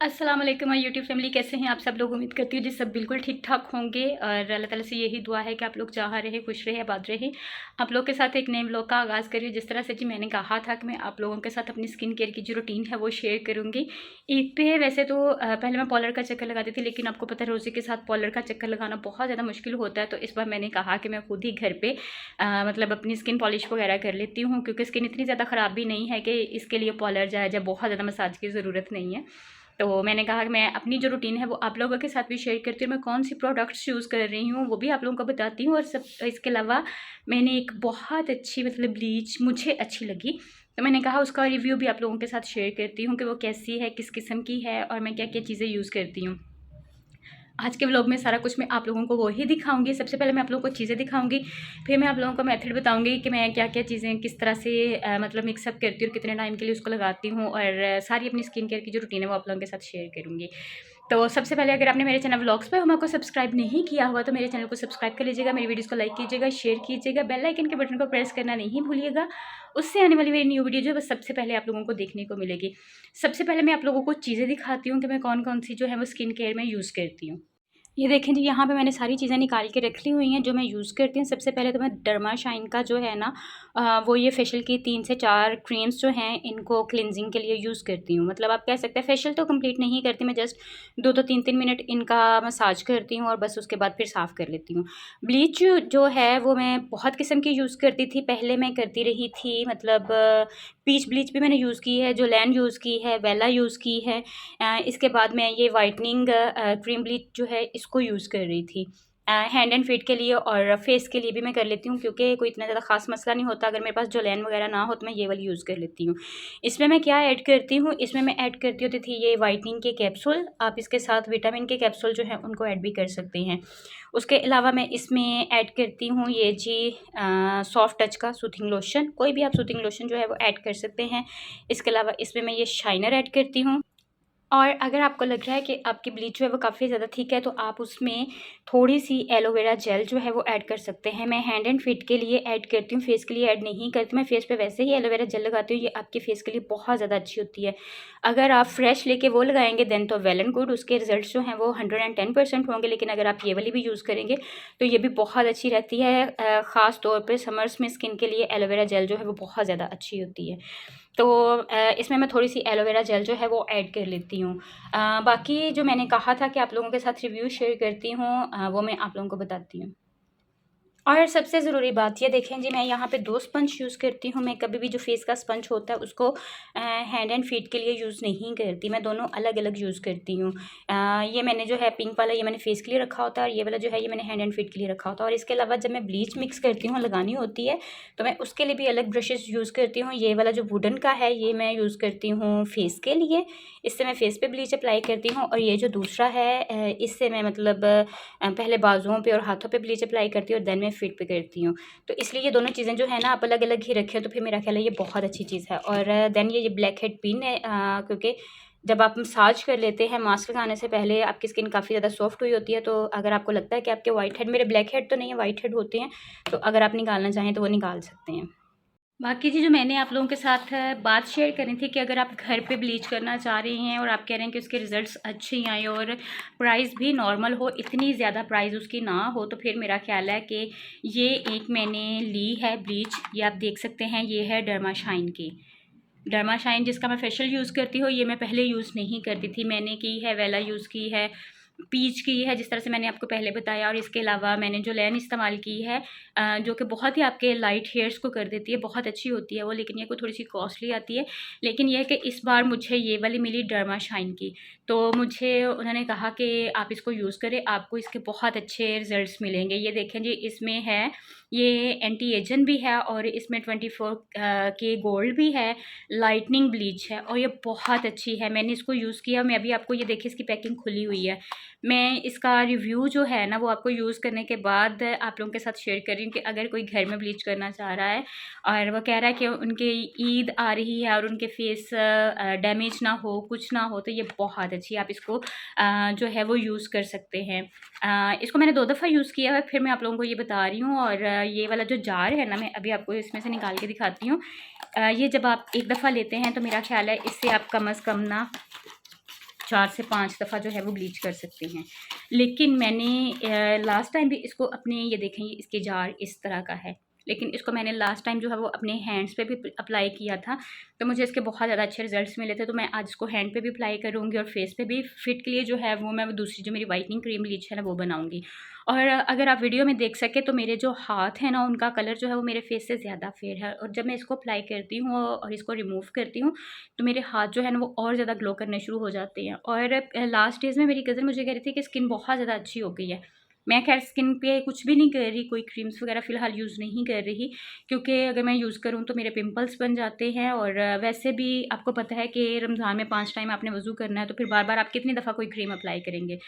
अस्सलाम वालेकुम my YouTube family, कैसे हैं आप सब लोग। उम्मीद करती हूँ जी सब बिल्कुल ठीक ठाक होंगे और अल्लाह ताला से यही दुआ है कि आप लोग जहाँ रहे खुश रहे आबाद रहे। आप लोग के साथ एक नए व्लॉग का आगाज़ करिए। जिस तरह से जी मैंने कहा था कि मैं आप लोगों के साथ अपनी स्किन केयर की जो रूटीन है वो शेयर करूँगी। ईद पे वैसे तो पहले मैं पार्लर का चक्कर लगाती थी, लेकिन आपको पता है रोज़ी के साथ पार्लर का चक्कर लगाना बहुत ज़्यादा मुश्किल होता है। तो इस बार मैंने कहा कि मैं खुद ही घर पे मतलब अपनी स्किन पॉलिश वगैरह कर लेती हूँ, क्योंकि स्किन इतनी ज़्यादा ख़राब भी नहीं है कि इसके लिए पार्लर जाया जाए, बहुत ज़्यादा मसाज की ज़रूरत नहीं है। तो मैंने कहा कि मैं अपनी जो रूटीन है वो आप लोगों के साथ भी शेयर करती हूँ। मैं कौन सी प्रोडक्ट्स यूज़ कर रही हूँ वो भी आप लोगों को बताती हूँ। और सब इसके अलावा मैंने एक बहुत अच्छी मतलब ब्लीच मुझे अच्छी लगी, तो मैंने कहा उसका रिव्यू भी आप लोगों के साथ शेयर करती हूँ कि वो कैसी है, किस किस्म की है और मैं क्या क्या चीज़ें यूज़ करती हूँ। आज के व्लॉग में सारा कुछ मैं आप लोगों को वो ही दिखाऊंगी। सबसे पहले मैं आप लोगों को चीज़ें दिखाऊंगी, फिर मैं आप लोगों को मेथड बताऊंगी कि मैं क्या क्या चीज़ें किस तरह से मतलब मिक्सअप करती हूँ और कितने टाइम के लिए उसको लगाती हूँ, और सारी अपनी स्किन केयर की जो रूटीन है वो आप लोगों के साथ शेयर करूँगी। तो सबसे पहले अगर आपने मेरे चैनल व्लॉग्स पे हमारे को सब्सक्राइब नहीं किया हुआ तो मेरे चैनल को सब्सक्राइब कर लीजिएगा, मेरी वीडियोस को लाइक कीजिएगा, शेयर कीजिएगा, बेल आइकन के बटन को प्रेस करना नहीं भूलिएगा। उससे आने वाली मेरी न्यू वीडियो जो है वो सबसे पहले आप लोगों को देखने को मिलेगी। सबसे पहले मैं आप लोगों को चीज़ें दिखाती हूँ कि मैं कौन कौन सी जो है वो स्किन केयर में यूज़ करती हूँ। ये देखें जी, यहाँ पे मैंने सारी चीज़ें निकाल के रख ली हुई हैं जो मैं यूज़ करती हूँ। सबसे पहले तो मैं डर्मा शाइन का जो है ना वो ये फेशियल की 3 से 4 क्रीम्स जो हैं इनको क्लिनजिंग के लिए यूज़ करती हूँ। मतलब आप कह सकते हैं फेशियल तो कंप्लीट नहीं करती मैं, जस्ट 2-2 3-3 मिनट इनका मसाज करती हूँ और बस उसके बाद फिर साफ़ कर लेती हूँ। ब्लीच जो है वो मैं बहुत किस्म की यूज़ करती थी, पहले मैं करती रही थी मतलब पीच ब्लीच भी मैंने यूज़ की है, जोलैन यूज़ की है, बेला यूज़ की है। इसके बाद मैं ये वाइटनिंग क्रीम ब्लीच जो है इसको यूज़ कर रही थी। हैंड एंड फीट के लिए और फेस के लिए भी मैं कर लेती हूँ, क्योंकि कोई इतना ज़्यादा ख़ास मसला नहीं होता। अगर मेरे पास जोलैन वगैरह ना हो तो मैं ये वाली यूज़ कर लेती हूँ। इसमें मैं क्या ऐड करती हूँ, इसमें मैं ऐड करती होती थी ये वाइटनिंग के कैप्सूल। आप इसके साथ विटामिन के कैप्सूल जो हैं उनको ऐड भी कर सकते हैं। उसके अलावा मैं इसमें ऐड करती हूँ ये जी सॉफ्ट टच का सूथिंग लोशन। कोई भी आप सूथिंग लोशन जो है वो ऐड कर सकते हैं। इसके अलावा इसमें मैं ये शाइनर ऐड करती हूँ। और अगर आपको लग रहा है कि आपकी ब्लीच जो है वो काफ़ी ज़्यादा थिक है तो आप उसमें थोड़ी-सी एलोवेरा जेल जो है वो ऐड कर सकते हैं। मैं हैंड एंड फीट के लिए ऐड करती हूँ, फेस के लिए ऐड नहीं करती। मैं फेस पे वैसे ही एलोवेरा जेल लगाती हूँ, ये आपके फेस के लिए बहुत ज़्यादा अच्छी होती है। अगर आप फ्रेश लेके वो लगाएँगे देन तो वेल एंड गुड, उसके रिज़ल्ट्स जो हैं वो 110% होंगे। लेकिन अगर आप ये वाली भी यूज़ करेंगे तो ये भी बहुत अच्छी रहती है। ख़ास तौर पे समर्स में स्किन के लिए एलोवेरा जेल जो है वो बहुत ज़्यादा अच्छी होती है। तो इसमें मैं थोड़ी-सी एलोवेरा जेल जो है वो ऐड कर लेती हूँ। बाकी जो मैंने कहा था कि आप लोगों के साथ रिव्यू शेयर करती हूँ वो मैं आप लोगों को बताती हूँ। और सबसे ज़रूरी बात ये देखें जी, मैं यहाँ पे 2 स्पंज यूज़ करती हूँ। मैं कभी भी जो फेस का स्पंज होता है उसको हैंड एंड फीट के लिए यूज़ नहीं करती, मैं दोनों अलग-अलग यूज़ करती हूँ। ये मैंने जो है पिंक वाला ये मैंने फेस के लिए रखा होता है और ये वाला जो है ये मैंने हैंड एंड फीट के लिए रखा होता है। और इसके अलावा जब मैं ब्लीच मिक्स करती हूँ, लगानी होती है, तो मैं उसके लिए भी अलग ब्रशेज़ यूज़ करती हूँ। ये वाला जो वुडन का है ये मैं यूज़ करती हूँ फेस के लिए, इससे मैं फेस पे ब्लीच अप्लाई करती हूँ। और ये जो दूसरा है इससे मैं मतलब पहले बाजुओं पे और हाथों पे ब्लीच अप्लाई करती हूँ और देन मैं फीट पे करती हूँ। तो इसलिए ये दोनों चीज़ें जो है ना आप अलग-अलग ही रखें तो फिर मेरा ख़्याल है ये बहुत अच्छी चीज़ है। और देन ये ब्लैक हेड पिन है, क्योंकि जब आप मसाज कर लेते हैं मास्क लगाने से पहले आपकी स्किन काफ़ी ज़्यादा सॉफ्ट हुई होती है। तो अगर आपको लगता है कि आपके व्हाइट हेड, मेरे ब्लैक हेड तो नहीं है, व्हाइट हेड होते हैं, तो अगर आप निकालना चाहें तो वो निकाल सकते हैं। बाकी जी जो मैंने आप लोगों के साथ बात शेयर करी थी कि अगर आप घर पे ब्लीच करना चाह रही हैं और आप कह रहे हैं कि उसके रिज़ल्ट्स अच्छे ही आए और प्राइस भी नॉर्मल हो, इतनी ज़्यादा प्राइस उसकी ना हो, तो फिर मेरा ख़्याल है कि ये एक मैंने ली है ब्लीच, ये आप देख सकते हैं, ये है डर्मा शाइन की। डर्मा शाइन जिसका मैं फेशियल यूज़ करती हूँ, ये मैं पहले यूज़ नहीं करती थी। मैंने की है वेला यूज़ की है, पीच की है जिस तरह से मैंने आपको पहले बताया, और इसके अलावा मैंने जो लैन इस्तेमाल की है जो कि बहुत ही आपके लाइट हेयर्स को कर देती है, बहुत अच्छी होती है वो, लेकिन ये कोई थोड़ी-सी कॉस्टली आती है। लेकिन ये है कि इस बार मुझे ये वाली मिली डर्मा शाइन की, तो मुझे उन्होंने कहा कि आप इसको यूज़ करें, आपको इसके बहुत अच्छे रिज़ल्ट्स मिलेंगे। ये देखें जी, इसमें है ये एंटी एजन भी है और इसमें 24 के गोल्ड भी है, लाइटनिंग ब्लीच है और ये बहुत अच्छी है। मैंने इसको यूज़ किया, मैं अभी आपको ये देखिए इसकी पैकिंग खुली हुई है। मैं इसका रिव्यू जो है ना वो आपको यूज़ करने के बाद आप लोगों के साथ शेयर कर रही हूँ कि अगर कोई घर में ब्लीच करना चाह रहा है और वो कह रहा है कि उनकी ईद आ रही है और उनके फेस डैमेज ना हो, कुछ ना हो, तो ये बहुत अच्छी है। आप इसको जो है वो यूज़ कर सकते हैं। इसको मैंने 2 दफ़ा यूज़ किया है, फिर मैं आप लोगों को ये बता रही हूँ। और ये वाला जो जार है ना, मैं अभी आपको इसमें से निकाल के दिखाती हूँ। ये जब आप एक दफ़ा लेते हैं तो मेरा ख़्याल है इससे आप कम अज़ कम ना 4 से 5 दफ़ा जो है वो ब्लीच कर सकते हैं। लेकिन मैंने लास्ट टाइम भी इसको अपने, ये देखें इसके जार इस तरह का है, लेकिन इसको मैंने लास्ट टाइम जो है वो अपने हैंड्स पे भी अप्लाई किया था, तो मुझे इसके बहुत ज़्यादा अच्छे रिजल्ट्स मिले थे। तो मैं आज इसको हैंड पे भी अप्लाई करूँगी और फेस पे भी। फिट के लिए जो है वो मैं दूसरी जो मेरी वाइटनिंग क्रीम ब्लीच है ना वो बनाऊँगी। और अगर आप वीडियो में देख सकें तो मेरे जो हाथ हैं ना उनका कलर जो है वो मेरे फेस से ज़्यादा फेयर है, और जब मैं इसको अप्लाई करती हूँ और इसको रिमूव करती हूँ तो मेरे हाथ जो है ना वो और ज़्यादा ग्लो करने शुरू हो जाते हैं। और लास्ट डेज़ में मेरी कज़न मुझे कह रही थी कि स्किन बहुत ज़्यादा अच्छी हो गई है। मैं खैर स्किन पे कुछ भी नहीं कर रही, कोई क्रीम्स वगैरह फ़िलहाल यूज़ नहीं कर रही, क्योंकि अगर मैं यूज़ करूँ तो मेरे पिंपल्स बन जाते हैं। और वैसे भी आपको पता है कि रमज़ान में 5 टाइम आपने वज़ू करना है, तो फिर बार-बार आप कितनी दफ़ा कोई क्रीम अप्लाई करेंगे।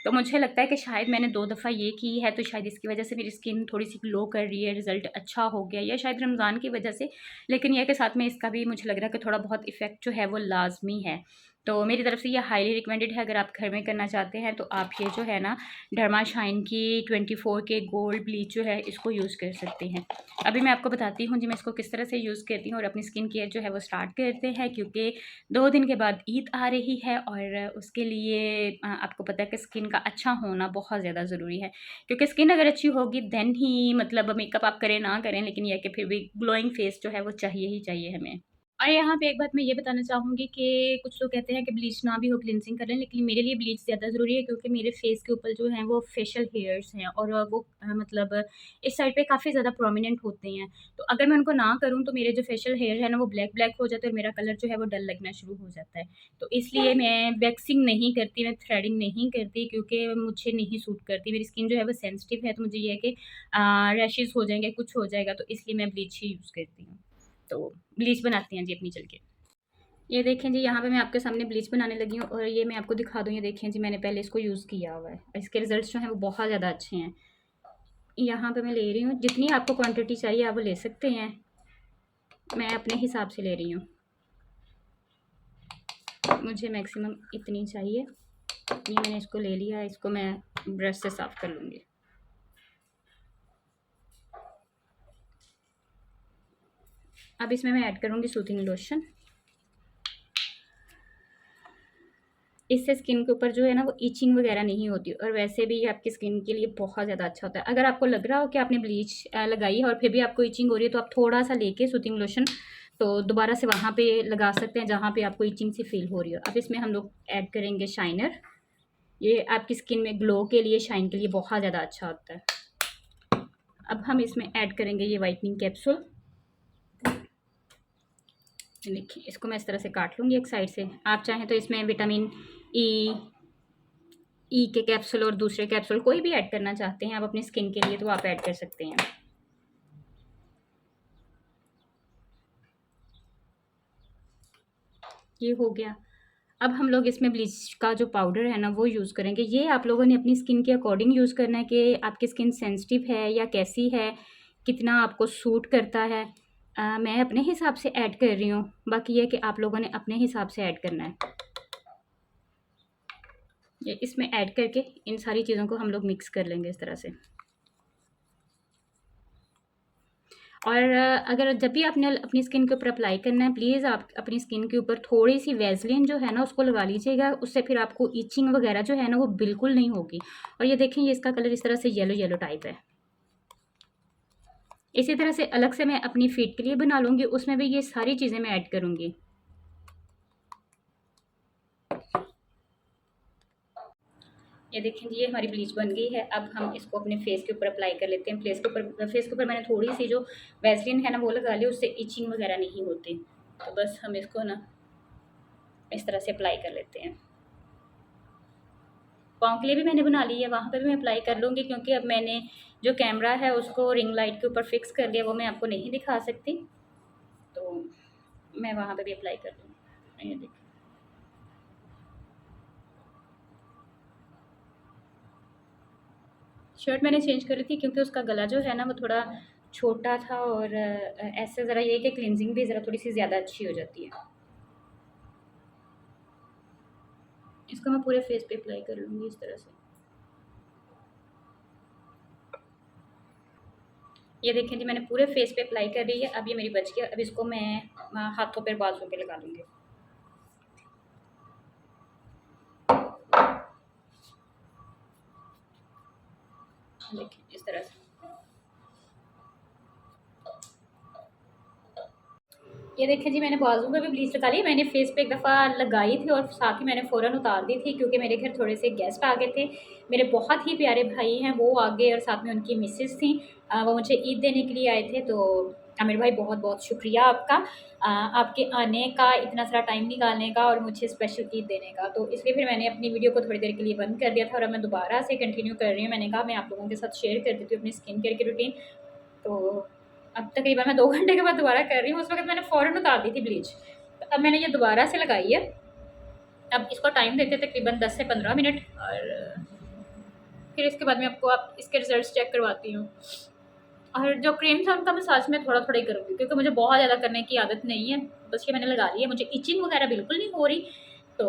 तो मुझे लगता है कि शायद मैंने 2 दफ़ा ये की है, तो शायद इसकी वजह से मेरी स्किन थोड़ी-सी ग्लो कर रही है, रिज़ल्ट अच्छा हो गया, या शायद रमज़ान की वजह से। लेकिन ये है कि साथ में इसका भी मुझे लग रहा है कि थोड़ा बहुत इफ़ेक्ट जो है वो लाज़मी है। तो मेरी तरफ से ये हाईली रिकमेंडेड है, अगर आप घर में करना चाहते हैं तो आप ये जो है ना डर्मा शाइन की 24 के गोल्ड ब्लीच जो है इसको यूज़ कर सकते हैं। अभी मैं आपको बताती हूँ जी मैं इसको किस तरह से यूज़ करती हूँ और अपनी स्किन केयर जो है वो स्टार्ट करते हैं, क्योंकि 2 दिन के बाद ईद आ रही है और उसके लिए आपको पता है कि स्किन का अच्छा होना बहुत ज़्यादा ज़रूरी है, क्योंकि स्किन अगर अच्छी होगी देन ही मतलब मेकअप आप करें ना करें, लेकिन यह है कि फिर भी ग्लोइंग फेस जो है वो चाहिए ही चाहिए हमें। और यहाँ पे एक बात मैं ये बताना चाहूँगी कि कुछ लोग कहते हैं कि ब्लीच ना भी हो क्लिनजिंग कर लें, लेकिन मेरे लिए ब्लीच ज़्यादा ज़रूरी है, क्योंकि मेरे फेस के ऊपर जो हैं वो फेशियल हेयर्स हैं और वो मतलब इस साइड पे काफ़ी ज़्यादा प्रोमिनेंट होते हैं। तो अगर मैं उनको ना करूँ तो मेरे जो फेशियल हेयर है ना वो ब्लैक ब्लैक हो जाते हैं और मेरा कलर जो है वो डल लगना शुरू हो जाता है। तो इसलिए मैं वैक्सिंग नहीं करती, मैं थ्रेडिंग नहीं करती, क्योंकि मुझे नहीं सूट करती। मेरी स्किन जो है वो सेंसिटिव है, तो मुझे ये है कि रैशेज़ हो जाएँगे, कुछ हो जाएगा, तो इसलिए मैं ब्लीच ही यूज़ करती हूँ। तो ब्लीच बनाते हैं जी अपनी चल के। ये देखें जी, यहाँ पे मैं आपके सामने ब्लीच बनाने लगी हूँ और ये मैं आपको दिखा दूँ। ये देखें जी, मैंने पहले इसको यूज़ किया हुआ है। इसके रिज़ल्ट्स जो हैं वो बहुत ज़्यादा अच्छे हैं। यहाँ पे मैं ले रही हूँ, जितनी आपको क्वांटिटी चाहिए आप वो ले सकते हैं। मैं अपने हिसाब से ले रही हूँ, मुझे मैक्सिमम इतनी चाहिए। ये मैंने इसको ले लिया, इसको मैं ब्रश से साफ़ कर लूँगी। अब इसमें मैं ऐड करूँगी सूथिंग लोशन। इससे स्किन के ऊपर जो है ना वो इचिंग वगैरह नहीं होती, और वैसे भी ये आपकी स्किन के लिए बहुत ज़्यादा अच्छा होता है। अगर आपको लग रहा हो कि आपने ब्लीच लगाई है और फिर भी आपको इचिंग हो रही है, तो आप थोड़ा-सा लेके सूथिंग लोशन तो दोबारा से वहाँ पे लगा सकते हैं जहाँ पे आपको इचिंग सी फ़ील हो रही हो। अब इसमें हम लोग ऐड करेंगे शाइनर। ये आपकी स्किन में ग्लो के लिए, शाइन के लिए बहुत ज़्यादा अच्छा होता है। अब हम इसमें ऐड करेंगे ये व्हाइटनिंग कैप्सूल। देखिए, इसको मैं इस तरह से काट लूँगी एक साइड से। आप चाहें तो इसमें विटामिन ई के कैप्सूल और दूसरे कैप्सूल कोई भी ऐड करना चाहते हैं आप अपनी स्किन के लिए तो आप ऐड कर सकते हैं। ये हो गया। अब हम लोग इसमें ब्लीच का जो पाउडर है ना वो यूज़ करेंगे। ये आप लोगों ने अपनी स्किन के अकॉर्डिंग यूज़ करना है कि आपकी स्किन सेंसिटिव है या कैसी है, कितना आपको सूट करता है। मैं अपने हिसाब से ऐड कर रही हूँ, बाकी ये कि आप लोगों ने अपने हिसाब से ऐड करना है। ये इसमें ऐड करके इन सारी चीज़ों को हम लोग मिक्स कर लेंगे इस तरह से। और अगर जब भी आपने अपनी स्किन के ऊपर अप्लाई करना है, प्लीज़ आप अपनी स्किन के ऊपर थोड़ी-सी वैसलीन जो है ना उसको लगा लीजिएगा, उससे फिर आपको इचिंग वगैरह जो है ना वो बिल्कुल नहीं होगी। और ये देखें, ये इसका कलर इस तरह से येलो-येलो टाइप है। इसी तरह से अलग से मैं अपनी फ़ीट के लिए बना लूँगी, उसमें भी ये सारी चीज़ें मैं ऐड करूँगी। ये देखें जी, ये हमारी ब्लीच बन गई है। अब हम इसको अपने फेस के ऊपर अप्लाई कर लेते हैं। फेस के ऊपर मैंने थोड़ी-सी जो वैसलीन है ना वो लगा ली, उससे इचिंग वगैरह नहीं होती। तो बस हम इसको ना इस तरह से अप्लाई कर लेते हैं। पाँव के लिए भी मैंने बना ली है, वहाँ पे भी मैं अप्लाई कर लूँगी, क्योंकि अब मैंने जो कैमरा है उसको रिंग लाइट के ऊपर फिक्स कर दिया, वो मैं आपको नहीं दिखा सकती, तो मैं वहाँ पे भी अप्लाई कर लूँगी। ये देखिए, शर्ट मैंने चेंज कर ली थी क्योंकि उसका गला जो है ना वो थोड़ा छोटा था, और ऐसे ज़रा ये कि क्लिनजिंग भी ज़रा थोड़ी-सी ज़्यादा अच्छी हो जाती है। इसको मैं पूरे फेस पे अप्लाई कर लूँगी इस तरह से। ये देखें जी, मैंने पूरे फेस पे अप्लाई कर दी है। अब ये मेरी बच गया। अब इसको मैं हाथों पे, बाजुओं पे लगा लूँगी। देखिए इस तरह से। ये देखिए जी, मैंने बाजू में भी ब्लीच लगा ली। मैंने फेस पे एक दफ़ा लगाई थी और साथ ही मैंने फ़ौरन उतार दी थी, क्योंकि मेरे घर थोड़े से गेस्ट आ गए थे। मेरे बहुत ही प्यारे भाई हैं, वो आ गए और साथ में उनकी मिसेस थी। वो मुझे ईद देने के लिए आए थे। तो आमिर भाई, बहुत बहुत शुक्रिया आपका, आपके आने का, इतना सारा टाइम निकालने का और मुझे स्पेशल ईद देने का। तो इसलिए फिर मैंने अपनी वीडियो को थोड़ी देर के लिए बंद कर दिया था और अब मैं दोबारा से कंटिन्यू कर रही हूँ। मैंने कहा मैं आप लोगों के साथ शेयर कर देती हूँ अपनी स्किन केयर की रूटीन। तो अब तकरीबन मैं 2 घंटे के बाद दोबारा कर रही हूँ। उस वक़्त मैंने फ़ौरन उतार दी थी ब्लीच। तो अब मैंने ये दोबारा से लगाई है। अब इसको टाइम देते तकरीबन 10 से 15 मिनट और फिर इसके बाद मैं आपको इसके रिज़ल्ट्स चेक करवाती हूँ। और जो क्रीम था उनका मसाज मैं थोड़ा-थोड़ा ही करूँगी, क्योंकि मुझे बहुत ज़्यादा करने की आदत नहीं है। बस ये मैंने लगा ली है। मुझे इचिंग वग़ैरह बिल्कुल नहीं हो रही। तो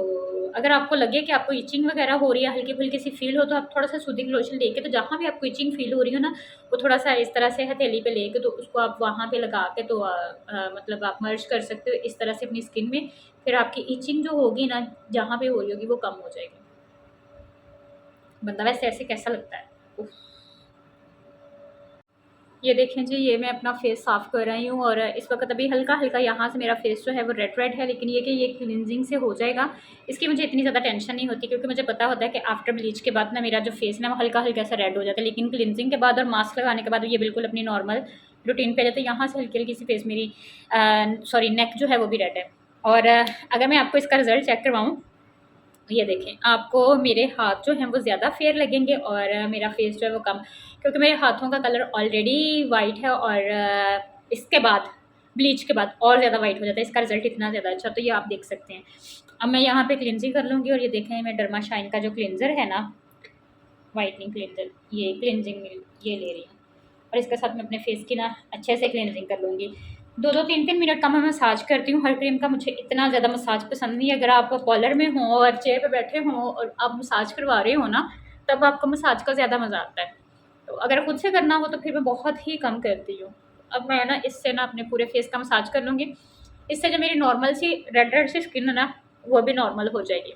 अगर आपको लगे कि आपको इचिंग वग़ैरह हो रही है, हल्की-फुल्की सी फ़ील हो, तो आप थोड़ा-सा सूदिंग लोशन लेके, तो जहाँ भी आपको इचिंग फ़ील हो रही हो ना, वो थोड़ा-सा इस तरह से हथेली पे लेके तो उसको आप वहाँ पे लगा के तो मतलब आप मर्ज कर सकते हो इस तरह से अपनी स्किन में। फिर आपकी इचिंग जो होगी ना, जहाँ पे हो रही होगी, वो कम हो जाएगी। बंदा वैसे ऐसे कैसा लगता है? उफ़! ये देखें जी, ये मैं अपना फेस साफ़ कर रही हूँ और इस वक़्त अभी हल्का-हल्का यहाँ से मेरा फेस जो है वो रेड-रेड है, लेकिन ये कि ये क्लींजिंग से हो जाएगा। इसकी मुझे इतनी ज़्यादा टेंशन नहीं होती, क्योंकि मुझे पता होता है कि आफ्टर ब्लीच के बाद ना मेरा जो फेस ना वो हल्का-हल्का सा रेड हो जाता है, लेकिन क्लींजिंग के बाद और मास्क लगाने के बाद ये बिल्कुल अपनी नॉर्मल रूटीन पे आ जाता है। यहाँ से हल्की-हल्की सी फेस मेरी सॉरी नेक जो है वो भी रेड है। और अगर मैं आपको इसका रिज़ल्ट चेक करवाऊँ, ये देखें, आपको मेरे हाथ जो हैं वो ज़्यादा फेयर लगेंगे और मेरा फेस जो है वो कम, क्योंकि मेरे हाथों का कलर ऑलरेडी वाइट है और इसके बाद ब्लीच के बाद और ज़्यादा वाइट हो जाता है। इसका रिज़ल्ट इतना ज़्यादा अच्छा, तो ये आप देख सकते हैं। अब मैं यहाँ पे क्लिनजिंग कर लूँगी और ये देखें, मैं डर्मा शाइन का जो क्लिनज़र है ना, वाइटनिंग क्लिनज़र, ये क्लिनजिंग ये ले रही हूँ और इसके साथ मैं अपने फेस की ना अच्छे से क्लिनजिंग कर लूँगी। 2-2 3-3 मिनट का मैं मसाज करती हूँ। हर क्रीम का मुझे इतना ज़्यादा मसाज पसंद नहीं है। अगर आप पार्लर में हों और चेयर पे बैठे हों और आप मसाज करवा रहे हो ना, तब आपको मसाज का ज़्यादा मज़ा आता है। तो अगर खुद से करना हो तो फिर मैं बहुत ही कम करती हूँ। अब मैं ना इससे ना अपने पूरे फेस का मसाज कर लूँगी। इससे जो मेरी नॉर्मल सी रेड-रेड सी स्किन है ना, वो भी नॉर्मल हो जाएगी।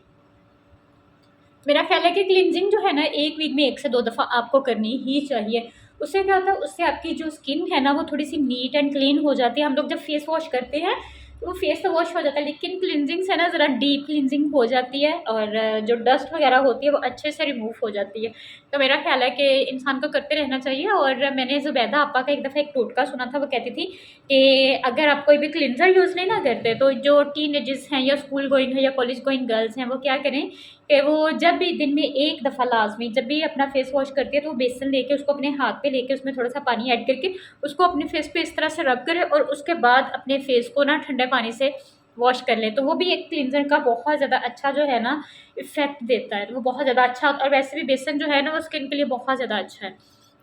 मेरा ख़्याल है कि क्लींजिंग जो है ना, 1 वीक में 1 से 2 दफ़ा आपको करनी ही चाहिए। उससे क्या होता है, उससे आपकी जो स्किन है ना वो थोड़ी-सी नीट एंड क्लीन हो जाती है। हम लोग जब फेस वॉश करते हैं, तो वो फेस तो वॉश हो जाता है, लेकिन क्लींजिंग से ना ज़रा डीप क्लींजिंग हो जाती है और जो डस्ट वग़ैरह होती है वो अच्छे से रिमूव हो जाती है। तो मेरा ख़्याल है कि इंसान को करते रहना चाहिए। और मैंने ज़ुबैदा आपा का एक दफ़ा एक टोटका सुना था, वो कहती थी कि अगर आप कोई भी क्लींज़र यूज़ नहीं ना करते, तो जो टीनेजर्स हैं या स्कूल गोइंग है या कॉलेज गोइंग गर्ल्स हैं, वो क्या करें कि वो जब भी दिन में 1 दफ़ा लाज़मी जब भी अपना फ़ेस वॉश करती है, तो वो बेसन लेके उसको अपने हाथ पे लेके उसमें थोड़ा-सा पानी ऐड करके उसको अपने फ़ेस पे इस तरह से रब करें और उसके बाद अपने फ़ेस को ना ठंडे पानी से वॉश कर लें। तो वो भी एक क्लींज़र का बहुत ज़्यादा अच्छा जो है ना इफ़ेक्ट देता है। तो वो बहुत ज़्यादा अच्छा होता है और वैसे भी बेसन जो है ना वो स्किन के लिए बहुत ज़्यादा अच्छा है।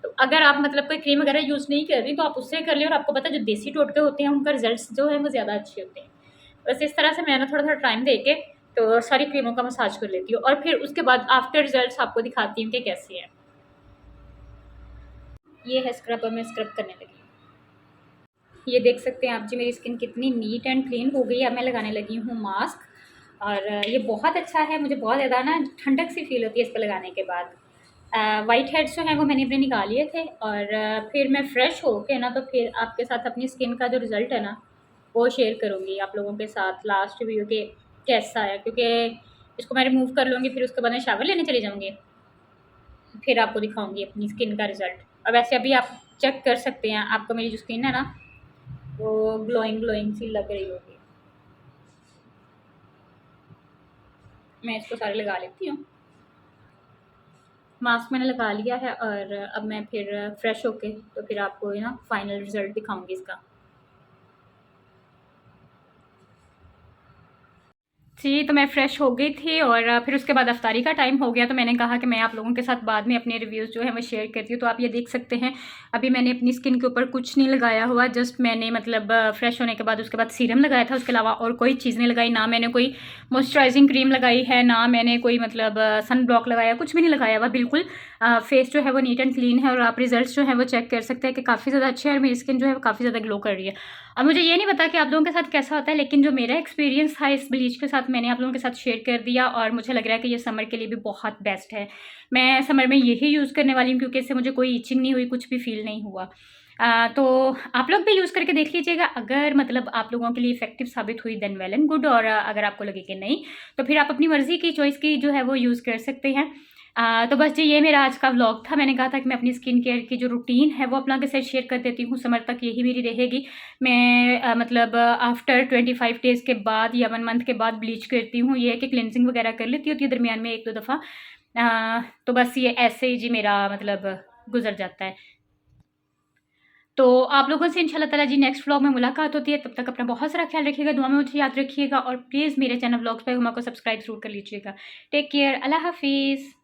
तो अगर आप मतलब कोई क्रीम वगैरह यूज़ नहीं कर रही, तो आप उससे कर लें और आपको पता है जो देसी टोटके होते हैं उनका रिज़ल्ट्स जो है वो ज़्यादा अच्छे होते हैं। बस इस तरह से मैं ना थोड़ा-थोड़ा टाइम देके तो सारी क्रीमों का मसाज कर लेती हूँ और फिर उसके बाद आफ्टर रिज़ल्ट्स आपको दिखाती हूँ कि कैसे है। ये है स्क्रब, और मैं स्क्रब करने लगी हूँ। ये देख सकते हैं आप जी, मेरी स्किन कितनी नीट एंड क्लीन हो गई है। अब मैं लगाने लगी हूँ मास्क और ये बहुत अच्छा है। मुझे बहुत ज़्यादा ना ठंडक सी फ़ील होती है इसको लगाने के बाद। वाइट हेड्स जो हैं वो मैंने अपने निकाल लिए थे और फिर मैं फ़्रेश होके ना तो फिर आपके साथ अपनी स्किन का जो रिज़ल्ट है ना वो शेयर करूँगी आप लोगों के साथ लास्ट वीडियो के कैसा है, क्योंकि इसको मैं रिमूव कर लूँगी, फिर उसके बाद मैं शावर लेने चली जाऊँगी, फिर आपको दिखाऊँगी अपनी स्किन का रिज़ल्ट। और वैसे अभी आप चेक कर सकते हैं, आपको मेरी जो स्किन है ना वो ग्लोइंग सी लग रही होगी। मैं इसको सारे लगा लेती हूँ। मास्क मैंने लगा लिया है और अब मैं फिर फ्रेश होके तो फिर आपको ना फाइनल रिज़ल्ट दिखाऊँगी इसका। जी, तो मैं फ़्रेश हो गई थी और फिर उसके बाद अफ्तारी का टाइम हो गया, तो मैंने कहा कि मैं आप लोगों के साथ बाद में अपने रिव्यूज़ जो हैं वो शेयर करती हूँ। तो आप ये देख सकते हैं, अभी मैंने अपनी स्किन के ऊपर कुछ नहीं लगाया हुआ, जस्ट मैंने मतलब फ़्रेश होने के बाद उसके बाद सीरम लगाया था, उसके अलावा और कोई चीज़ नहीं लगाई। ना मैंने कोई मॉइस्चराइज़िंग क्रीम लगाई है, ना मैंने कोई मतलब सन ब्लॉक लगाया, कुछ भी नहीं लगाया हुआ। बिल्कुल फेस जो है वो नीट एंड क्लीन है और आप रिज़ल्ट्स जो हैं वो चेक कर सकते हैं कि काफ़ी ज़्यादा अच्छे हैं और मेरी स्किन जो है वो काफ़ी ज़्यादा ग्लो कर रही है। अब मुझे ये नहीं पता कि आप लोगों के साथ कैसा होता है, लेकिन जो मेरा एक्सपीरियंस था इस ब्लीच के साथ मैंने आप लोगों के साथ शेयर कर दिया, और मुझे लग रहा है कि ये समर के लिए भी बहुत बेस्ट है। मैं समर में यही यूज़ करने वाली हूँ क्योंकि इससे मुझे कोई इचिंग नहीं हुई, कुछ भी फील नहीं हुआ। तो आप लोग भी यूज़ करके देख लीजिएगा। अगर मतलब आप लोगों के लिए इफेक्टिव साबित हुई देन वेल एंड गुड, और अगर आपको लगे कि नहीं तो फिर आप अपनी मर्ज़ी की चॉइस की जो है वो यूज़ कर सकते हैं। तो बस जी ये मेरा आज का व्लॉग था। मैंने कहा था कि मैं अपनी स्किन केयर की जो रूटीन है वो आप लोगों के साथ शेयर कर देती हूँ। समर तक यही मेरी रहेगी। मैं मतलब आफ्टर 25 डेज़ के बाद या 1 मंथ के बाद ब्लीच करती हूँ। ये है कि क्लिनजिंग वगैरह कर लेती होती है दरमियान में 1-2 दफ़ा। तो बस ये ऐसे ही जी मेरा मतलब गुजर जाता है। तो आप लोगों से इंशाल्लाह ताला जी नेक्स्ट व्लॉग में मुलाकात होती है। तब तक अपना बहुत सारा ख्याल रखिएगा, दुआ में मुझे याद रखिएगा, और प्लीज़ मेरे चैनल व्लॉग्स पे हुमा को सब्सक्राइब ज़रूर कर लीजिएगा। टेक केयर, अल्लाह हाफिज़।